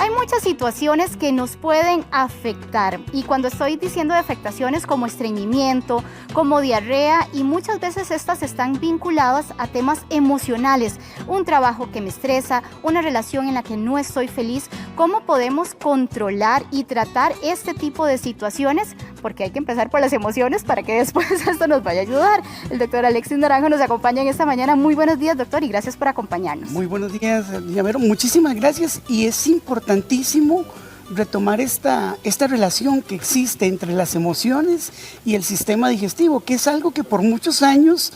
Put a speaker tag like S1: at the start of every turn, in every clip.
S1: Hay muchas situaciones que nos pueden afectar y cuando estoy diciendo de afectaciones como estreñimiento, como diarrea y muchas veces estas están vinculadas a temas emocionales, un trabajo que me estresa, una relación en la que no estoy feliz. ¿Cómo podemos controlar y tratar este tipo de situaciones? Porque hay que empezar por las emociones para que después esto nos vaya a ayudar. El doctor Alexis Naranjo nos acompaña en esta mañana. Muy buenos días, doctor, y gracias por acompañarnos.
S2: Muy buenos días, doña Vero. Muchísimas gracias, y es importantísimo retomar esta relación que existe entre las emociones y el sistema digestivo, que es algo que por muchos años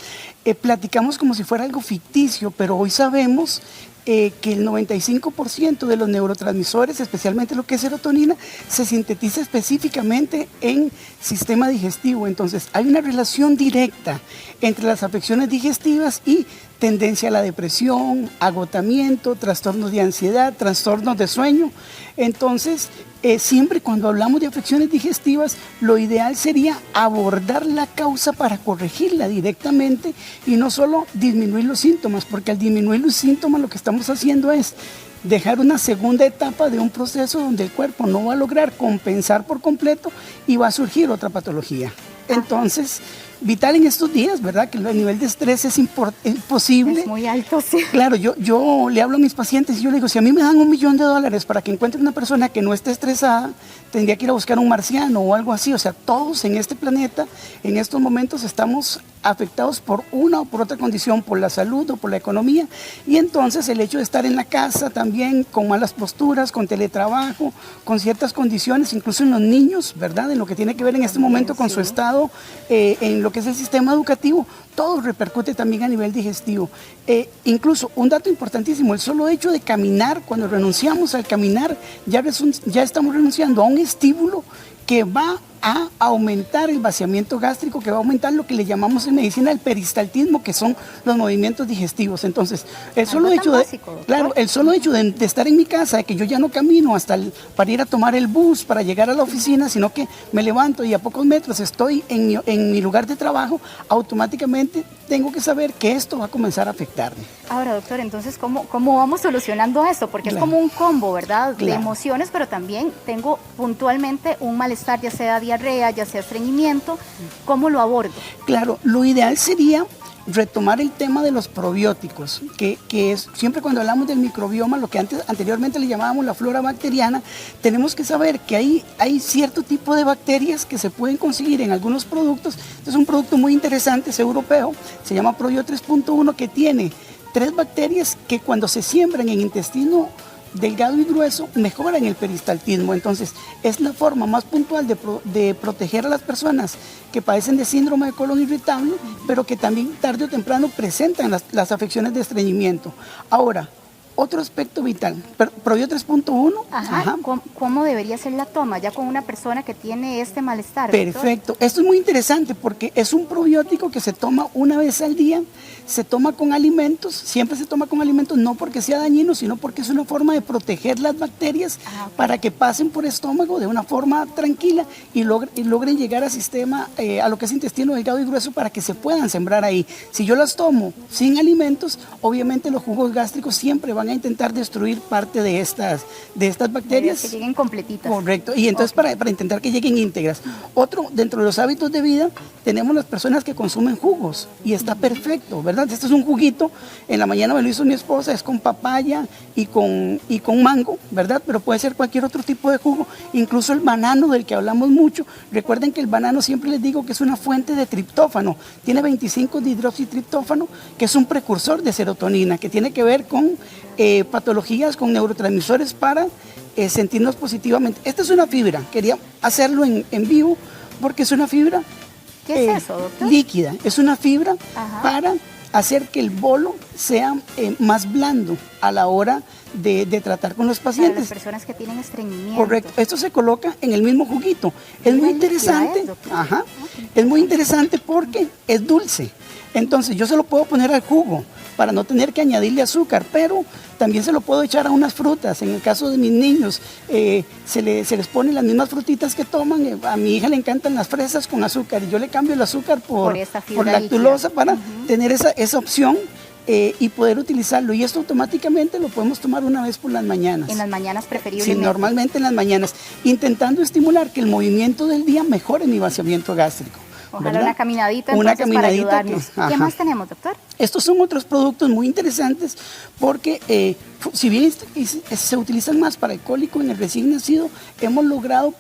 S2: platicamos como si fuera algo ficticio, pero hoy sabemos que el 95% de los neurotransmisores, especialmente lo que es serotonina, se sintetiza específicamente en sistema digestivo. Entonces, hay una relación directa entre las afecciones digestivas y tendencia a la depresión, agotamiento, trastornos de ansiedad, trastornos de sueño. Entonces, siempre cuando hablamos de afecciones digestivas, lo ideal sería abordar la causa para corregirla directamente y no solo disminuir los síntomas, porque al disminuir los síntomas lo que estamos haciendo es dejar una segunda etapa de un proceso donde el cuerpo no va a lograr compensar por completo y va a surgir otra patología. Entonces, vital en estos días, ¿verdad? Que el nivel de estrés es imposible.
S1: Es muy alto, sí.
S2: Claro, yo le hablo a mis pacientes y yo le digo, si a mí me dan $1 millón para que encuentre una persona que no esté estresada, tendría que ir a buscar un marciano o algo así. O sea, todos en este planeta, en estos momentos, estamos afectados por una o por otra condición, por la salud o por la economía. Y entonces el hecho de estar en la casa también con malas posturas, con teletrabajo, con ciertas condiciones, incluso en los niños, ¿verdad? En lo que tiene que ver en este momento con su estado, en lo que es el sistema educativo, todo repercute también a nivel digestivo. Incluso un dato importantísimo, el solo hecho de caminar, cuando renunciamos al caminar, ya estamos renunciando a un estímulo que va a aumentar el vaciamiento gástrico, que va a aumentar lo que le llamamos en medicina el peristaltismo, que son los movimientos digestivos. Entonces, el solo hecho de estar en mi casa, de que yo ya no camino para ir a tomar el bus, para llegar a la oficina, sino que me levanto y a pocos metros estoy en mi lugar de trabajo, automáticamente tengo que saber que esto va a comenzar a afectarme.
S1: Ahora, doctor, entonces, ¿cómo vamos solucionando esto? Porque es como un combo, ¿verdad? De emociones, pero también tengo puntualmente un malestar, ya sea diarrea, ya sea estreñimiento. ¿Cómo lo abordo?
S2: Claro, lo ideal sería retomar el tema de los probióticos, que es siempre cuando hablamos del microbioma, lo que anteriormente le llamábamos la flora bacteriana, tenemos que saber que hay cierto tipo de bacterias que se pueden conseguir en algunos productos. Este es un producto muy interesante, es europeo, se llama Probio 3.1, que tiene 3 bacterias que cuando se siembran en intestino delgado y grueso mejoran el peristaltismo. Entonces es la forma más puntual de proteger a las personas que padecen de síndrome de colon irritable, pero que también tarde o temprano presentan las afecciones de estreñimiento. Ahora, otro aspecto vital, Probio 3.1.
S1: Ajá. ¿Cómo debería ser la toma ya con una persona que tiene este malestar?
S2: Perfecto. ¿Doctor? Esto es muy interesante porque es un probiótico que se toma una vez al día, se toma con alimentos, siempre se toma con alimentos, no porque sea dañino, sino porque es una forma de proteger las bacterias para que pasen por estómago de una forma tranquila y logren llegar al sistema, a lo que es intestino delgado y grueso, para que se puedan sembrar ahí. Si yo las tomo sin alimentos, obviamente los jugos gástricos siempre van a intentar destruir parte de estas bacterias.
S1: Que lleguen completitas.
S2: Correcto, y entonces para intentar que lleguen íntegras. Otro, dentro de los hábitos de vida, tenemos las personas que consumen jugos, y está perfecto, ¿verdad? Este es un juguito, en la mañana me lo hizo mi esposa, es con papaya y con mango, ¿verdad? Pero puede ser cualquier otro tipo de jugo, incluso el banano del que hablamos mucho. Recuerden que el banano, siempre les digo que es una fuente de triptófano, tiene 25 de hidroxitriptófano, que es un precursor de serotonina, que tiene que ver con patologías, con neurotransmisores para sentirnos positivamente. Esta es una fibra, quería hacerlo en vivo porque es una fibra
S1: ¿qué es eso, doctor?
S2: Líquida, es una fibra para hacer que el bolo sea más blando a la hora de tratar con los pacientes.
S1: Para las personas que tienen estreñimiento.
S2: Correcto, esto se coloca en el mismo juguito. Es muy interesante, es muy interesante porque es dulce. Entonces yo se lo puedo poner al jugo para no tener que añadirle azúcar, pero también se lo puedo echar a unas frutas. En el caso de mis niños, se les pone las mismas frutitas que toman. A mi hija le encantan las fresas con azúcar y yo le cambio el azúcar por lactulosa para tener esa opción. y poder utilizarlo. Y esto automáticamente lo podemos tomar una vez por las mañanas.
S1: En las mañanas preferiblemente.
S2: Sí, normalmente en las mañanas, intentando estimular que el movimiento del día mejore mi vaciamiento gástrico.
S1: Ojalá
S2: ¿verdad?
S1: Una caminadita
S2: Para
S1: ayudarnos. ¿Qué más tenemos, doctor?
S2: Estos son otros productos muy interesantes porque si bien se utilizan más para el cólico en el recién nacido, hemos logrado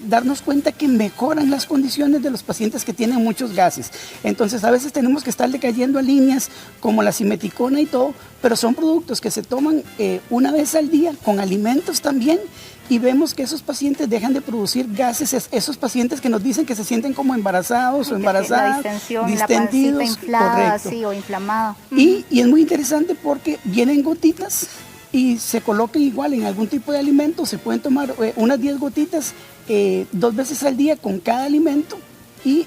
S2: darnos cuenta que mejoran las condiciones de los pacientes que tienen muchos gases. Entonces a veces tenemos que estarle cayendo a líneas como la simeticona y todo, pero son productos que se toman una vez al día con alimentos también, y vemos que esos pacientes dejan de producir gases, esos pacientes que nos dicen que se sienten como embarazados o embarazadas,
S1: la distensión,
S2: distendidos,
S1: la pancita inflada,
S2: correcto.
S1: sí, o inflamada.
S2: Y es muy interesante porque vienen gotitas y se colocan igual en algún tipo de alimento, se pueden tomar unas 10 gotitas 2 veces al día con cada alimento, y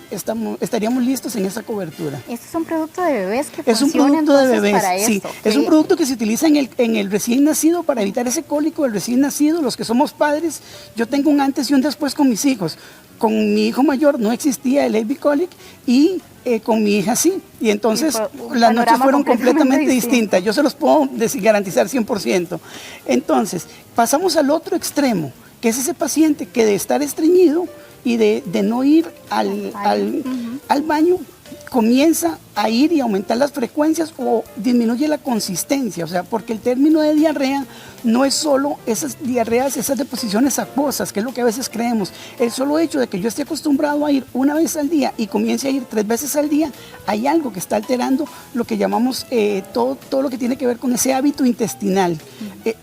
S2: estaríamos listos en esa cobertura.
S1: ¿Esto es un producto de bebés que
S2: es
S1: funciona
S2: un producto de bebés,
S1: para
S2: sí.
S1: esto?
S2: Es un producto que se utiliza en el recién nacido para evitar ese cólico del recién nacido. Los que somos padres, yo tengo un antes y un después con mis hijos. Con mi hijo mayor no existía el AB colic y con mi hija sí. Y entonces las noches fueron completamente distintas. Yo se los puedo garantizar 100%. Entonces, pasamos al otro extremo, que es ese paciente que de estar estreñido y de no ir al baño, comienza a ir y aumentar las frecuencias o disminuye la consistencia. O sea, porque el término de diarrea no es solo esas diarreas, esas deposiciones acuosas, que es lo que a veces creemos. El solo hecho de que yo esté acostumbrado a ir una vez al día y comience a ir 3 veces al día, hay algo que está alterando lo que llamamos todo lo que tiene que ver con ese hábito intestinal.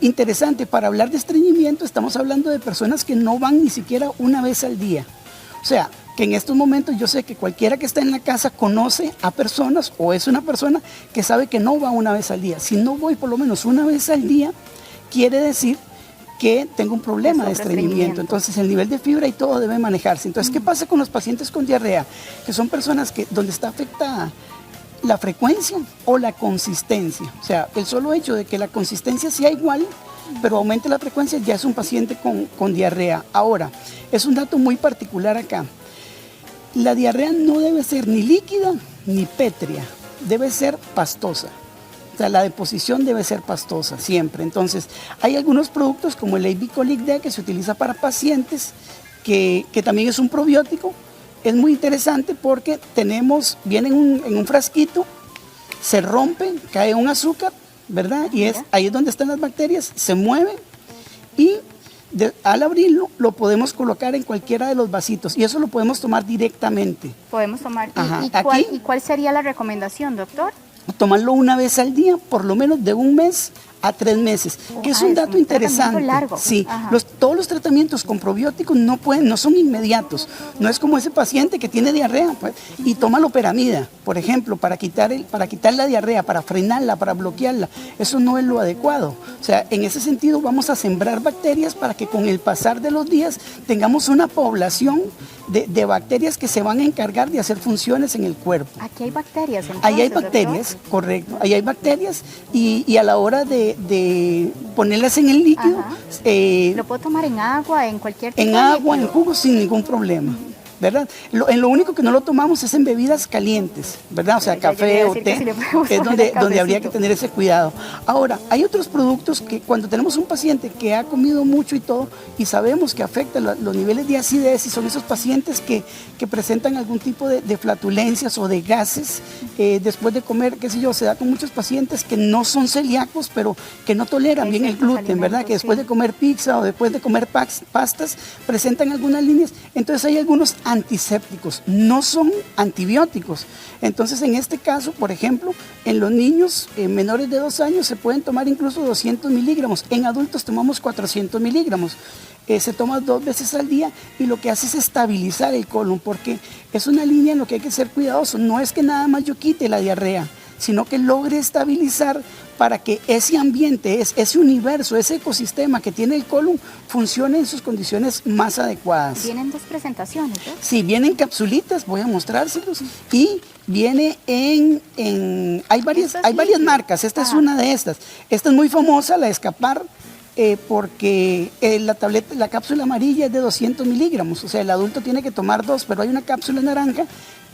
S2: Interesante, para hablar de estreñimiento estamos hablando de personas que no van ni siquiera una vez al día. O sea, que en estos momentos yo sé que cualquiera que está en la casa conoce a personas o es una persona que sabe que no va una vez al día. Si no voy por lo menos una vez al día, quiere decir que tengo un problema de estreñimiento. Entonces el nivel de fibra y todo debe manejarse. Entonces, ¿qué pasa con los pacientes con diarrea? Que son personas donde está afectada la frecuencia o la consistencia. O sea, el solo hecho de que la consistencia sea igual, pero aumente la frecuencia, ya es un paciente con diarrea. Ahora, es un dato muy particular acá. La diarrea no debe ser ni líquida ni pétrea, debe ser pastosa. O sea, la deposición debe ser pastosa siempre. Entonces, hay algunos productos como el AB colic D que se utiliza para pacientes, que también es un probiótico. Es muy interesante porque viene en un frasquito, se rompe, cae un azúcar, ¿verdad? Y ahí es donde están las bacterias, se mueven y al abrirlo lo podemos colocar en cualquiera de los vasitos y eso lo podemos tomar directamente.
S1: Podemos tomar. ¿Y cuál sería la recomendación, doctor?
S2: Tomarlo una vez al día, por lo menos de 1 mes a 3 meses, que es un dato interesante.
S1: Largo.
S2: Sí, todos los tratamientos con probióticos no son inmediatos. No es como ese paciente que tiene diarrea pues, y toma loperamida, por ejemplo, para quitar la diarrea, para frenarla, para bloquearla. Eso no es lo adecuado. O sea, en ese sentido vamos a sembrar bacterias para que con el pasar de los días tengamos una población de bacterias que se van a encargar de hacer funciones en el cuerpo.
S1: Aquí hay bacterias, entonces,
S2: ahí hay bacterias, doctor. Correcto. Ahí hay bacterias y a la hora de ponerlas en el líquido.
S1: ¿Lo puedo tomar en agua, en cualquier tipo
S2: en agua, en jugo, sin ningún problema. ¿Verdad? Lo único que no lo tomamos es en bebidas calientes, ¿verdad? O sea, café o té, es donde habría que tener ese cuidado. Ahora, hay otros productos que cuando tenemos un paciente que ha comido mucho y todo, y sabemos que afecta los niveles de acidez, y son esos pacientes que presentan algún tipo de flatulencias o de gases después de comer, qué sé yo, se da con muchos pacientes que no son celíacos, pero que no toleran bien el gluten, ¿verdad? Que después de comer pizza o después de comer pastas, presentan algunas líneas. Entonces hay algunos antisépticos, no son antibióticos. Entonces, en este caso, por ejemplo, en los niños menores de 2 años se pueden tomar incluso 200 miligramos. En adultos tomamos 400 miligramos. Se toma 2 veces al día y lo que hace es estabilizar el colon, porque es una línea en lo que hay que ser cuidadoso. No es que nada más yo quite la diarrea, sino que logre estabilizar para que ese ambiente, ese universo, ese ecosistema que tiene el colon funcione en sus condiciones más adecuadas.
S1: ¿Vienen 2 presentaciones? ¿Eh?
S2: Sí, vienen capsulitas, voy a mostrárselos, y viene hay varias marcas, esta es una de estas. Esta es muy famosa, la Escapar, porque la cápsula amarilla es de 200 miligramos, o sea, el adulto tiene que tomar 2, pero hay una cápsula naranja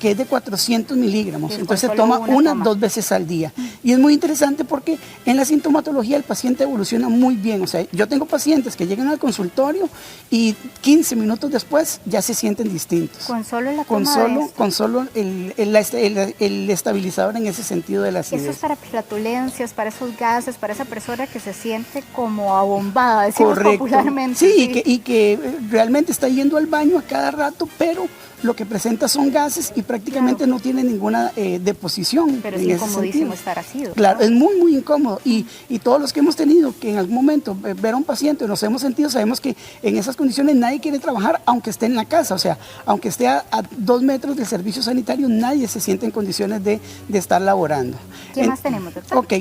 S2: que es de 400 miligramos.
S1: Sí,
S2: Entonces se
S1: con solo
S2: toma
S1: una
S2: una,
S1: toma.
S2: 2 veces al día. Y es muy interesante porque en la sintomatología el paciente evoluciona muy bien. O sea, yo tengo pacientes que llegan al consultorio y 15 minutos después ya se sienten distintos.
S1: Con solo la
S2: Con
S1: toma
S2: solo,
S1: de esto.
S2: con solo el estabilizador en ese sentido de la acidez.
S1: Eso es para flatulencias, para esos gases, para esa persona que se siente como abombada, decimos popularmente.
S2: Sí, y que realmente está yendo al baño a cada rato, pero lo que presenta son gases y prácticamente
S1: Claro.
S2: no tiene ninguna deposición.
S1: Pero es
S2: en ese
S1: incomodísimo
S2: sentido.
S1: estar así, ¿no?
S2: Claro, es muy, muy incómodo. Y todos los que hemos tenido que en algún momento ver a un paciente, nos hemos sentido, sabemos que en esas condiciones nadie quiere trabajar, aunque esté en la casa. O sea, aunque esté a 2 metros del servicio sanitario, nadie se siente en condiciones de estar laborando.
S1: ¿Qué más tenemos, doctor?
S2: Ok,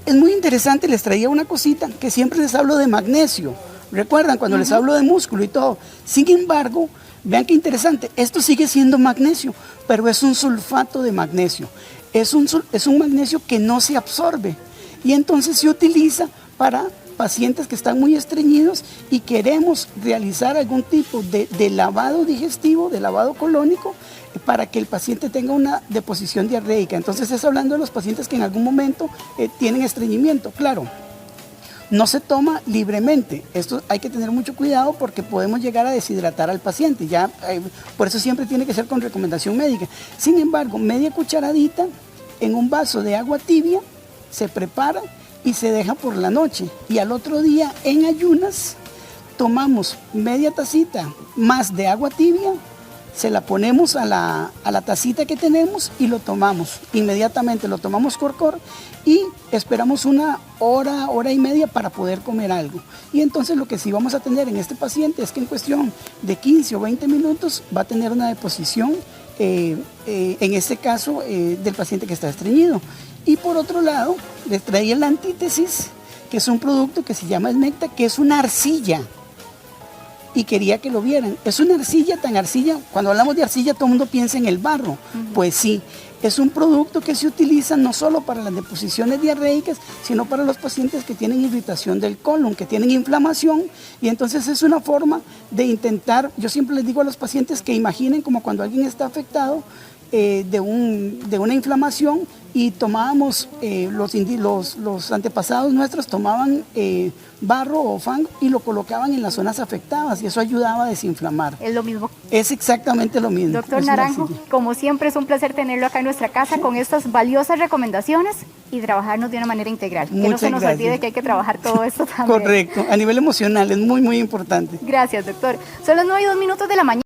S2: es muy interesante, les traía una cosita que siempre les hablo de magnesio. ¿Recuerdan cuando les hablo de músculo y todo? Sin embargo, vean qué interesante, esto sigue siendo magnesio, pero es un sulfato de magnesio. Es un magnesio que no se absorbe y entonces se utiliza para pacientes que están muy estreñidos y queremos realizar algún tipo de lavado digestivo, de lavado colónico, para que el paciente tenga una deposición diarreica. Entonces es hablando de los pacientes que en algún momento tienen estreñimiento, claro. No se toma libremente. Esto hay que tener mucho cuidado porque podemos llegar a deshidratar al paciente. Por eso siempre tiene que ser con recomendación médica. Sin embargo, media cucharadita en un vaso de agua tibia se prepara y se deja por la noche. Y al otro día, en ayunas, tomamos media tacita más de agua tibia, se la ponemos a la tacita que tenemos y lo tomamos. Inmediatamente lo tomamos corcor y esperamos una hora, hora y media para poder comer algo. Y entonces lo que sí vamos a tener en este paciente es que en cuestión de 15 o 20 minutos va a tener una deposición, en este caso, del paciente que está estreñido. Y por otro lado, les traía la antítesis, que es un producto que se llama Esmecta, que es una arcilla. Y quería que lo vieran. Es una arcilla, tan arcilla, cuando hablamos de arcilla todo el mundo piensa en el barro. Pues sí, es un producto que se utiliza no solo para las deposiciones diarreicas, sino para los pacientes que tienen irritación del colon, que tienen inflamación. Y entonces es una forma de intentar, yo siempre les digo a los pacientes que imaginen como cuando alguien está afectado de una inflamación y tomábamos, los antepasados nuestros tomaban barro o fango y lo colocaban en las zonas afectadas y eso ayudaba a desinflamar.
S1: Es lo mismo.
S2: Es exactamente lo mismo.
S1: Doctor
S2: Es una
S1: Naranjo,
S2: arcilla.
S1: como siempre es un placer tenerlo acá en nuestra casa con estas valiosas recomendaciones y trabajarnos de una manera integral. Que no
S2: Muchas
S1: se nos
S2: gracias.
S1: olvide que hay que trabajar todo esto también.
S2: Correcto, a nivel emocional es muy, muy importante.
S1: Gracias, doctor. Son las 9:02 de la mañana.